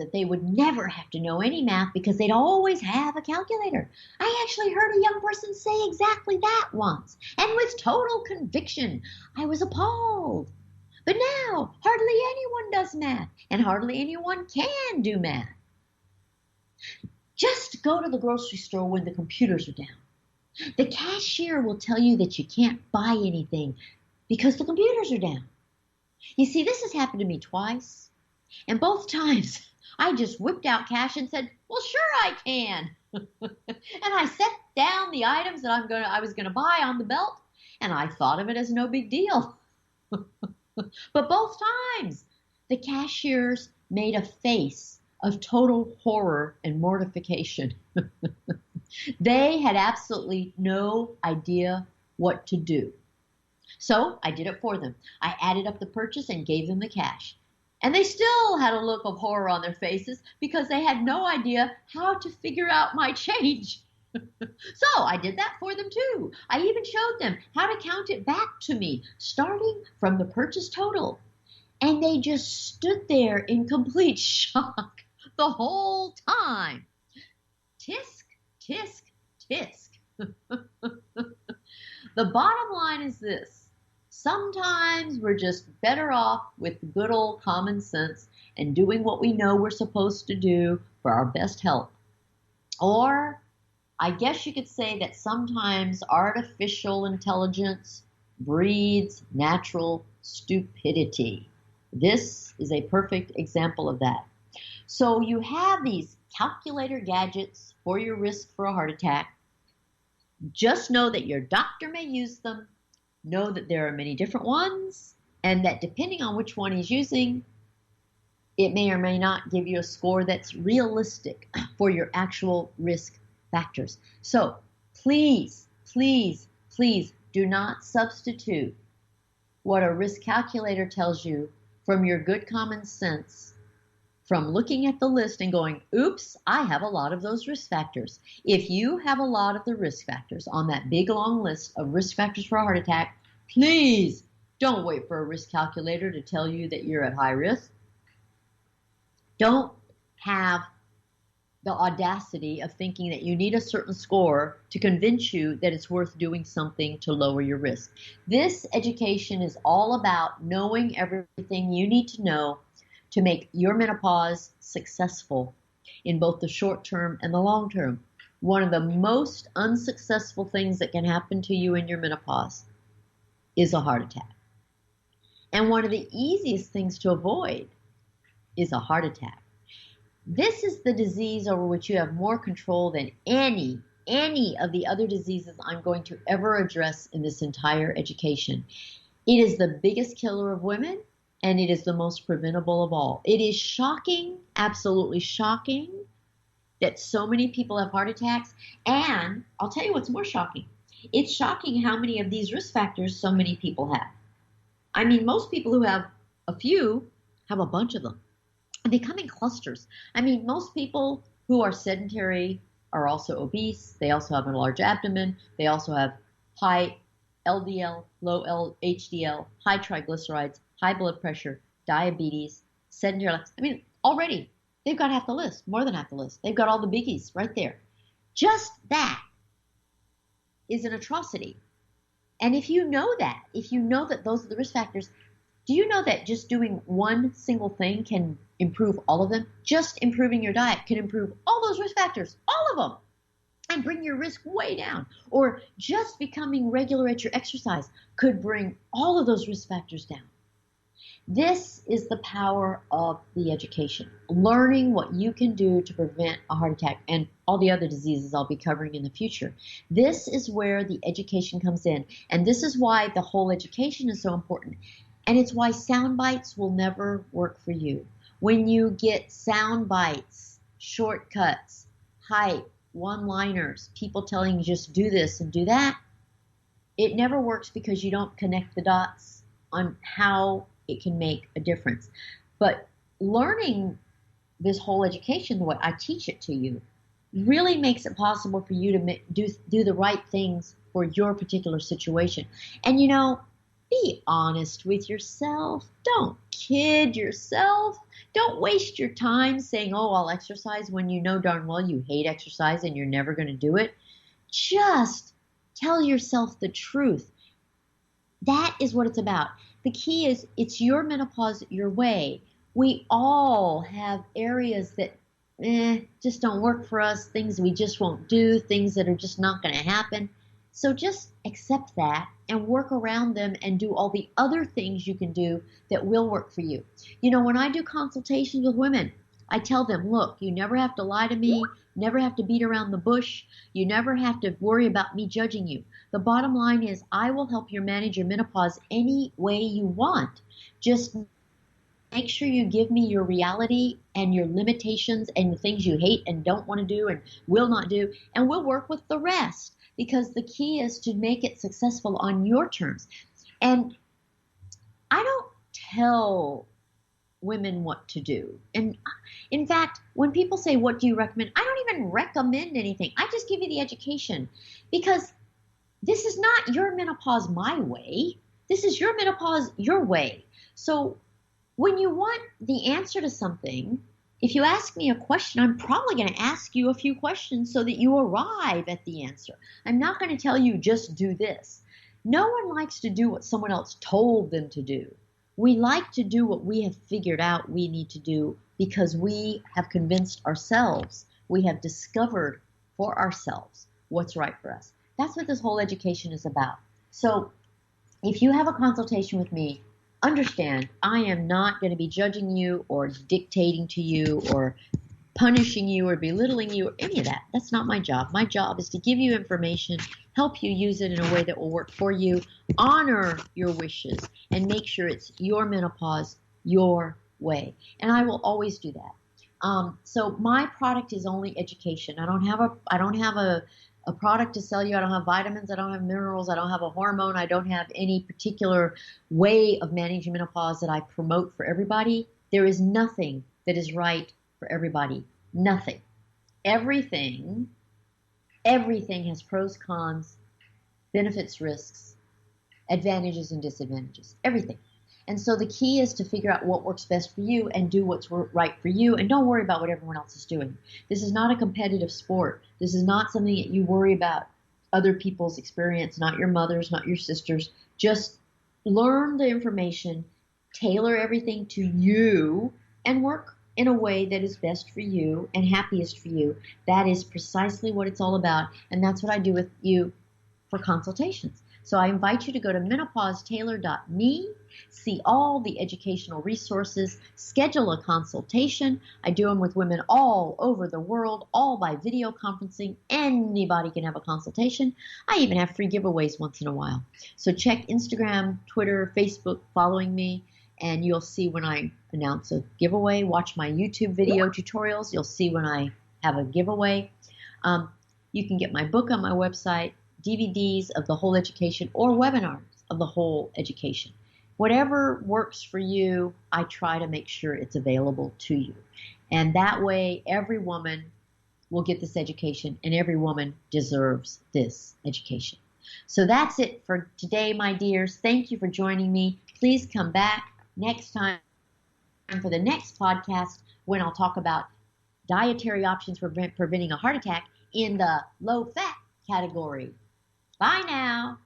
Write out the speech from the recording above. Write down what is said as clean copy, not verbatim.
that they would never have to know any math because they'd always have a calculator. I actually heard a young person say exactly that once, and with total conviction. I was appalled. But now, hardly anyone does math, and hardly anyone can do math. Just go to the grocery store when the computers are down. The cashier will tell you that you can't buy anything because the computers are down. You see, this has happened to me twice, and both times I just whipped out cash and said, well, sure I can. And I set down the items that I was gonna buy on the belt, and I thought of it as no big deal. But both times, the cashiers made a face of total horror and mortification. They had absolutely no idea what to do. So I did it for them. I added up the purchase and gave them the cash. And they still had a look of horror on their faces because they had no idea how to figure out my change. So I did that for them too. I even showed them how to count it back to me, starting from the purchase total. And they just stood there in complete shock the whole time. Tisk, tisk, tisk. The bottom line is this. Sometimes we're just better off with good old common sense and doing what we know we're supposed to do for our best health. Or I guess you could say that sometimes artificial intelligence breeds natural stupidity. This is a perfect example of that. So you have these calculator gadgets for your risk for a heart attack. Just know that your doctor may use them. Know that there are many different ones, and that depending on which one he's using, it may or may not give you a score that's realistic for your actual risk factors. So please, please, please do not substitute what a risk calculator tells you from your good common sense, from looking at the list and going, oops, I have a lot of those risk factors. If you have a lot of the risk factors on that big long list of risk factors for a heart attack, please don't wait for a risk calculator to tell you that you're at high risk. Don't have the audacity of thinking that you need a certain score to convince you that it's worth doing something to lower your risk. This education is all about knowing everything you need to know to make your menopause successful in both the short term and the long term. One of the most unsuccessful things that can happen to you in your menopause is a heart attack. And one of the easiest things to avoid is a heart attack. This is the disease over which you have more control than any of the other diseases I'm going to ever address in this entire education. It is the biggest killer of women, and it is the most preventable of all. It is shocking, absolutely shocking, that so many people have heart attacks. And I'll tell you what's more shocking. It's shocking how many of these risk factors so many people have. I mean, most people who have a few have a bunch of them. And they come in clusters. I mean, most people who are sedentary are also obese. They also have a large abdomen. They also have high LDL, low HDL, high triglycerides, high blood pressure, diabetes, sedentary. I mean, already they've got half the list, more than half the list. They've got all the biggies right there. Just that is an atrocity. And if you know that those are the risk factors, do you know that just doing one single thing can improve all of them? Just improving your diet can improve all those risk factors, all of them, and bring your risk way down. Or just becoming regular at your exercise could bring all of those risk factors down. This is the power of the education. Learning what you can do to prevent a heart attack and all the other diseases I'll be covering in the future. This is where the education comes in. And this is why the whole education is so important. And it's why sound bites will never work for you. When you get sound bites, shortcuts, hype, one-liners, people telling you just do this and do that, it never works because you don't connect the dots on how it can make a difference. But learning this whole education the way I teach it to you really makes it possible for you to do the right things for your particular situation. And you know, Be honest with yourself. Don't kid yourself. Don't waste your time saying, oh, I'll exercise when you know darn well you hate exercise and you're never going to do it. Just tell yourself the truth. That is what it's about. The key is it's your menopause your way. We all have areas that just don't work for us, things we just won't do, things that are just not going to happen. So just accept that and work around them and do all the other things you can do that will work for you. You know, when I do consultations with women, I tell them, look, you never have to lie to me, never have to beat around the bush, you never have to worry about me judging you. The bottom line is I will help you manage your menopause any way you want. Just make sure you give me your reality and your limitations and the things you hate and don't want to do and will not do, and we'll work with the rest. Because the key is to make it successful on your terms. And I don't tell women what to do. And in fact, when people say, what do you recommend? I don't even recommend anything. I just give you the education. Because this is not your menopause my way. This is your menopause your way. So when you want the answer to something, if you ask me a question, I'm probably going to ask you a few questions so that you arrive at the answer. I'm not going to tell you just do this. No one likes to do what someone else told them to do. We like to do what we have figured out we need to do because we have convinced ourselves, we have discovered for ourselves what's right for us. That's what this whole education is about. So if you have a consultation with me, understand, I am not going to be judging you or dictating to you or punishing you or belittling you or any of that. That's not my job. My job is to give you information, help you use it in a way that will work for you, honor your wishes, and make sure it's your menopause your way. And I will always do that. So my product is only education. I don't have a product to sell you. I don't have vitamins. I don't have minerals. I don't have a hormone. I don't have any particular way of managing menopause that I promote for everybody. There is nothing that is right for everybody. Nothing. Everything has pros, cons, benefits, risks, advantages, and disadvantages. Everything. And so the key is to figure out what works best for you and do what's right for you, and don't worry about what everyone else is doing. This is not a competitive sport. This is not something that you worry about other people's experience, not your mother's, not your sister's. Just learn the information, tailor everything to you, and work in a way that is best for you and happiest for you. That is precisely what it's all about, and that's what I do with you for consultations. So I invite you to go to menopausetailor.me, see all the educational resources, schedule a consultation. I do them with women all over the world, all by video conferencing. Anybody can have a consultation. I even have free giveaways once in a while. So check Instagram, Twitter, Facebook, following me, and you'll see when I announce a giveaway. Watch my YouTube video tutorials. You'll see when I have a giveaway. You can get my book on my website, DVDs of the whole education, or webinars of the whole education. Whatever works for you, I try to make sure it's available to you. And that way, every woman will get this education, and every woman deserves this education. So that's it for today, my dears. Thank you for joining me. Please come back next time for the next podcast when I'll talk about dietary options for preventing a heart attack in the low-fat category. Bye now.